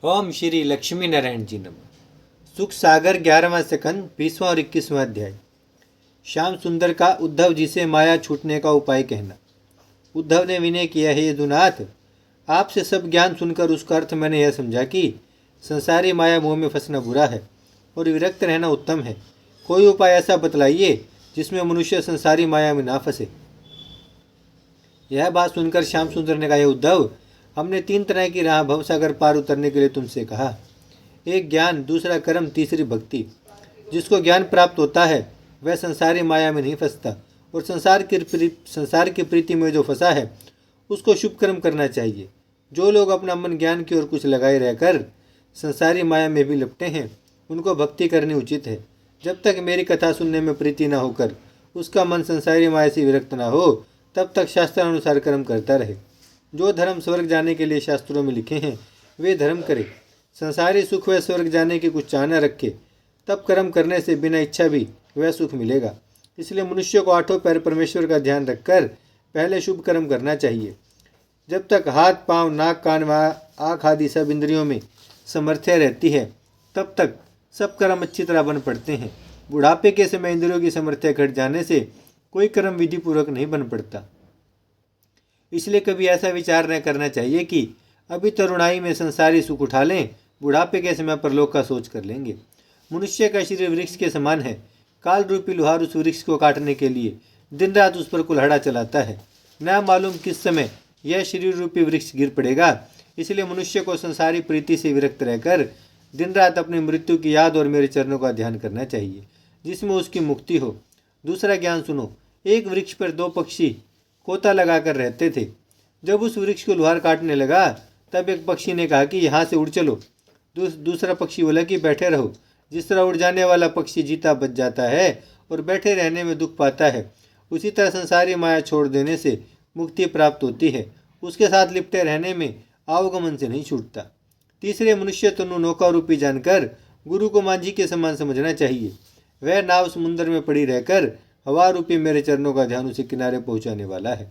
ओम श्री लक्ष्मी नारायण जी नमः। सुख सागर 11वां सेकंड 20वां और 21वां अध्याय। श्याम सुंदर का उद्धव जी से माया छूटने का उपाय कहना। उद्धव ने विनय किया, हे यदुनाथ, आपसे सब ज्ञान सुनकर उसका अर्थ मैंने यह समझा कि संसारी माया मोह में फंसना बुरा है और विरक्त रहना उत्तम है। कोई उपाय ऐसा बतलाइए जिसमें मनुष्य संसारी माया में ना फंसे। यह बात सुनकर श्याम सुंदर ने कहा, हे उद्धव, हमने 3 तरह की राह भवसागर पार उतरने के लिए तुमसे कहा। एक ज्ञान, दूसरा कर्म, तीसरी भक्ति। जिसको ज्ञान प्राप्त होता है वह संसारी माया में नहीं फंसता और संसार की प्रीति में जो फंसा है उसको शुभ कर्म करना चाहिए। जो लोग अपना मन ज्ञान की ओर कुछ लगाए रहकर संसारी माया में भी लिपटे हैं उनको भक्ति करनी उचित है। जब तक मेरी कथा सुनने में प्रीति न होकर उसका मन संसारी माया से विरक्त न हो तब तक शास्त्रानुसार कर्म करता रहे। जो धर्म स्वर्ग जाने के लिए शास्त्रों में लिखे हैं वे धर्म करे। संसारी सुख व स्वर्ग जाने की कुछ चाह न रखे, तब कर्म करने से बिना इच्छा भी वह सुख मिलेगा। इसलिए मनुष्य को 8 पैर परमेश्वर का ध्यान रखकर पहले शुभ कर्म करना चाहिए। जब तक हाथ, पांव, नाक, कान व आँख आदि सब इंद्रियों में समर्थ्य रहती है तब तक सब कर्म अच्छी तरह बन पड़ते हैं। बुढ़ापे के समय इंद्रियों की समर्थ्य घट जाने से कोई कर्म विधि पूर्वक नहीं बन पड़ता। इसलिए कभी ऐसा विचार न करना चाहिए कि अभी तरुणाई में संसारी सुख उठा लें, बुढ़ापे के समय परलोक का सोच कर लेंगे। मनुष्य का शरीर वृक्ष के समान है। काल रूपी लोहार उस वृक्ष को काटने के लिए दिन रात उस पर कुल्हाड़ा चलाता है। न मालूम किस समय यह शरीर रूपी वृक्ष गिर पड़ेगा। इसलिए मनुष्य को संसारी प्रीति से विरक्त रहकर दिन रात अपनी मृत्यु की याद और मेरे चरणों का ध्यान करना चाहिए जिसमें उसकी मुक्ति हो। दूसरा ज्ञान सुनो। एक वृक्ष पर 2 पक्षी कोता लगाकर रहते थे। जब उस वृक्ष को लोहार काटने लगा तब एक पक्षी ने कहा कि यहाँ से उड़ चलो। दूसरा पक्षी बोला कि बैठे रहो। जिस तरह उड़ जाने वाला पक्षी जीता बच जाता है और बैठे रहने में दुख पाता है, उसी तरह संसारी माया छोड़ देने से मुक्ति प्राप्त होती है। उसके साथ लिपटे रहने में आवागमन से नहीं छूटता। तीसरे, मनुष्य तनु नौका रूपी जानकर गुरु को मांझी के समान समझना चाहिए। वह नाव समुद्र में पड़ी रहकर हवा रूपी मेरे चरणों का ध्यान उसे किनारे पहुंचाने वाला है।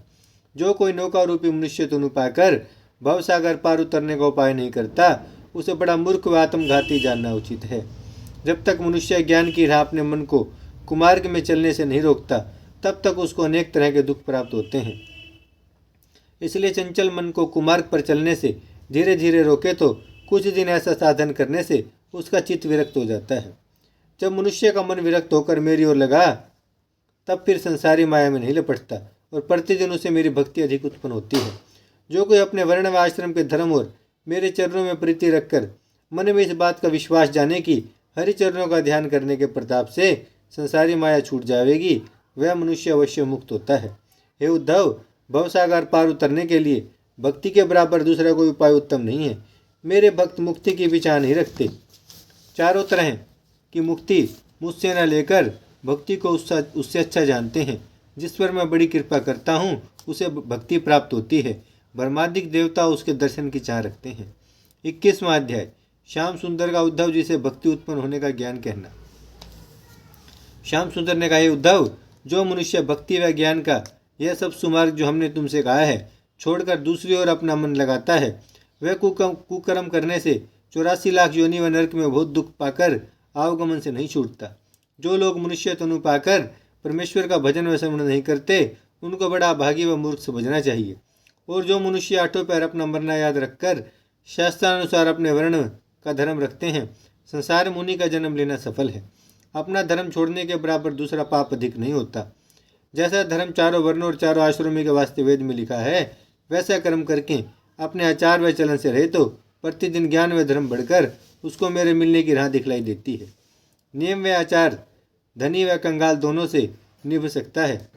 जो कोई नौका रूपी मनुष्य तनु पाकर भवसागर पार उतरने का उपाय नहीं करता उसे बड़ा मूर्ख व आत्मघाती जानना उचित है। जब तक मनुष्य ज्ञान की राह अपने मन को कुमार्ग में चलने से नहीं रोकता तब तक उसको अनेक तरह के दुख प्राप्त होते हैं। इसलिए चंचल मन को कुमार्ग पर चलने से धीरे धीरे रोके तो कुछ दिन ऐसा साधन करने से उसका चित्त विरक्त हो जाता है। जब मनुष्य का मन विरक्त होकर मेरी ओर लगा तब फिर संसारी माया में नहीं लपटता और प्रतिदिन उसे मेरी भक्ति अधिक उत्पन्न होती है। जो कोई अपने वर्ण व आश्रम के धर्म और मेरे चरणों में प्रीति रखकर मन में इस बात का विश्वास जाने कि हरि चरणों का ध्यान करने के प्रताप से संसारी माया छूट जाएगी, वह मनुष्य अवश्य मुक्त होता है। हे उद्धव, भवसागर पार उतरने के लिए भक्ति के बराबर दूसरा कोई उपाय उत्तम नहीं है। मेरे भक्त मुक्ति की विचार नहीं रखते। चारों तरह की मुक्ति मुझसे न लेकर भक्ति को उससे अच्छा जानते हैं। जिस पर मैं बड़ी कृपा करता हूँ उसे भक्ति प्राप्त होती है। ब्रह्मादिक देवता उसके दर्शन की चाह रखते हैं। 21वां अध्याय। श्याम सुंदर का उद्धव जी से भक्ति उत्पन्न होने का ज्ञान कहना। श्याम सुंदर ने कहा, हे उद्धव, जो मनुष्य भक्ति व ज्ञान का यह सब सुमार्ग जो हमने तुमसे कहा है छोड़कर दूसरी ओर अपना मन लगाता है वह कुकर्म करने से 84 लाख योनि व नरक में बहुत दुख पाकर आवागमन से नहीं छूटता। जो लोग मनुष्य तनु पाकर परमेश्वर का भजन व स्मरण नहीं करते उनको बड़ा अभागी व मूर्ख समझना चाहिए। और जो मनुष्य 8 पैर अपना मरना याद रखकर शास्त्रानुसार अपने वर्ण का धर्म रखते हैं, संसार मुनि का जन्म लेना सफल है। अपना धर्म छोड़ने के बराबर दूसरा पाप अधिक नहीं होता। जैसा धर्म 4 वर्णों और 4 आश्रमों के वास्ते वेद में लिखा है वैसा कर्म करके अपने आचार व चलन से रहे तो प्रतिदिन ज्ञान व धर्म बढ़कर उसको मेरे मिलने की राह दिखलाई देती है। नियम व आचार धनी व कंगाल दोनों से निभ सकता है।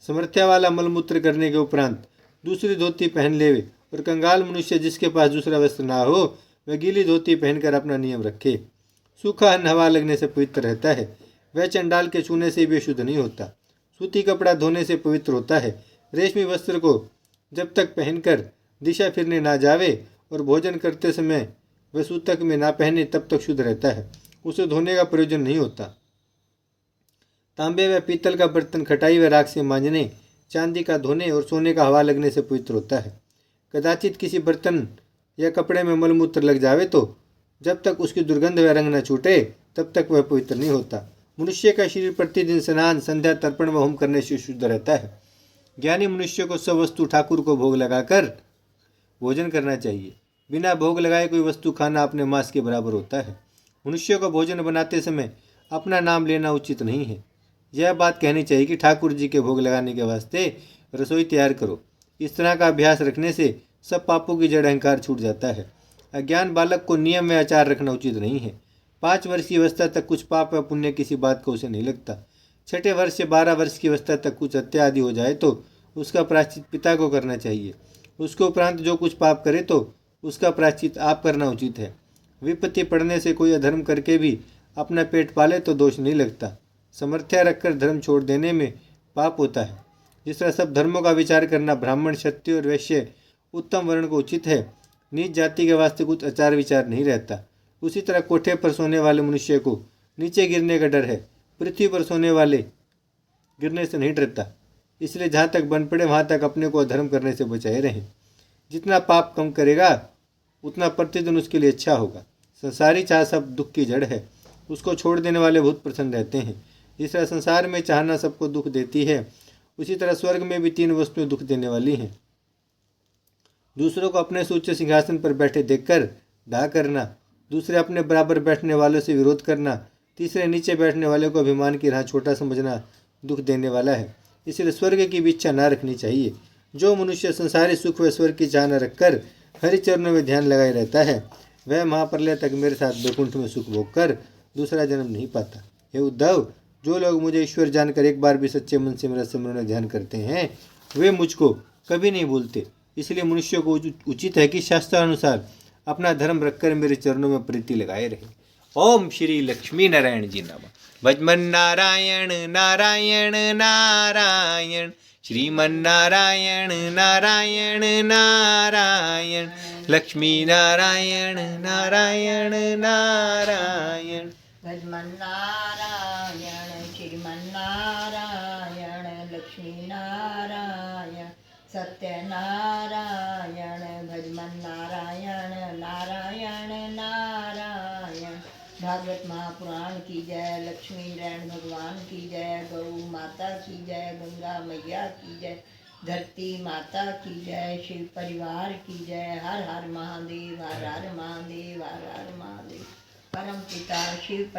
समर्थ्या वाला मलमूत्र करने के उपरांत दूसरी धोती पहन लेवे और कंगाल मनुष्य जिसके पास दूसरा वस्त्र ना हो वह गीली धोती पहनकर अपना नियम रखे। सूखा अन्न हवा लगने से पवित्र रहता है। वह चंडाल के छूने से भी शुद्ध नहीं होता। सूती कपड़ा धोने से पवित्र होता है। रेशमी वस्त्र को जब तक पहनकर दिशा फिरने ना जावे और भोजन करते समय वह सूतक में ना पहने तब तक शुद्ध रहता है। उसे धोने का प्रयोजन नहीं होता। तांबे व पीतल का बर्तन खटाई व राख से मांजने, चांदी का धोने और सोने का हवा लगने से पवित्र होता है। कदाचित किसी बर्तन या कपड़े में मलमूत्र लग जावे तो जब तक उसकी दुर्गंध व रंग न छूटे तब तक वह पवित्र नहीं होता। मनुष्य का शरीर प्रतिदिन स्नान, संध्या, तर्पण व होम करने से शुद्ध रहता है। ज्ञानी मनुष्य को सब वस्तु ठाकुर को भोग लगाकर भोजन करना चाहिए। बिना भोग लगाए कोई वस्तु खाना अपने मांस के बराबर होता है। मनुष्य को भोजन बनाते समय अपना नाम लेना उचित नहीं है। यह बात कहनी चाहिए कि ठाकुर जी के भोग लगाने के वास्ते रसोई तैयार करो। इस तरह का अभ्यास रखने से सब पापों की जड़ अहंकार छूट जाता है। अज्ञान बालक को नियम में आचार रखना उचित नहीं है। 5 वर्ष की अवस्था तक कुछ पाप व पुण्य किसी बात को उसे नहीं लगता। 6ठे वर्ष से 12 वर्ष की अवस्था तक कुछ हत्या आदि हो जाए तो उसका प्रायश्चित पिता को करना चाहिए। उसके उपरांत जो कुछ पाप करे तो उसका प्रायश्चित आप करना उचित है। विपत्ति पड़ने से कोई अधर्म करके भी अपना पेट पाले तो दोष नहीं लगता। समर्थ्य रखकर धर्म छोड़ देने में पाप होता है। जिस तरह सब धर्मों का विचार करना ब्राह्मण, क्षत्रिय और वैश्य उत्तम वर्ण को उचित है, नीच जाति के वास्ते कुछ आचार विचार नहीं रहता। उसी तरह कोठे पर सोने वाले मनुष्य को नीचे गिरने का डर है, पृथ्वी पर सोने वाले गिरने से नहीं डरता। इसलिए जहाँ तक बन पड़े वहाँ तक अपने को अधर्म करने से बचाए रहें। जितना पाप कम करेगा उतना प्रतिदिन उसके लिए अच्छा होगा। संसारी चाह सब दुख की जड़ है, उसको छोड़ देने वाले बहुत प्रसन्न रहते हैं। जिस तरह संसार में चाहना सबको दुख देती है, उसी तरह स्वर्ग में भी 3 वस्तुएं दुख देने वाली हैं। दूसरों को अपने से उच्च सिंहासन पर बैठे देखकर डाह करना, दूसरे अपने बराबर बैठने वालों से विरोध करना, तीसरे नीचे बैठने वाले को अभिमान की राह छोटा समझना दुख देने वाला है। इसलिए स्वर्ग की भी इच्छा न रखनी चाहिए। जो मनुष्य संसारी सुख व स्वर्ग की चाह न रखकर हरिचरणों में ध्यान लगाए रहता है, वह महाप्रलय तक मेरे साथ वैकुंठ में सुख भोग कर दूसरा जन्म नहीं पाता। हे उद्धव, जो लोग मुझे ईश्वर जानकर एक बार भी सच्चे मन से मेरा स्मरण ध्यान करते हैं, वे मुझको कभी नहीं भूलते। इसलिए मनुष्य को उचित है कि शास्त्रानुसार अपना धर्म रखकर मेरे चरणों में प्रीति लगाए रहे। ओम श्री लक्ष्मी नारायण जी नमः। भजमन नारायण नारायण नारायण, श्रीमन नारायण नारायण नारायण, लक्ष्मी नारायण नारायण नारायण। भजमन नारायण श्रीमन नारायण, लक्ष्मी नारायण सत्यनारायण। भजमन नारायण नारायण नारायण। भागवत महापुराण की जय, लक्ष्मी नारायण भगवान की जय, गौ माता की जय, गंगा मैया की जय, धरती माता की जय, शिव परिवार की जय। हर हर महादेव, हर हर महादेव, हर हर महादेव। परम पिता शिव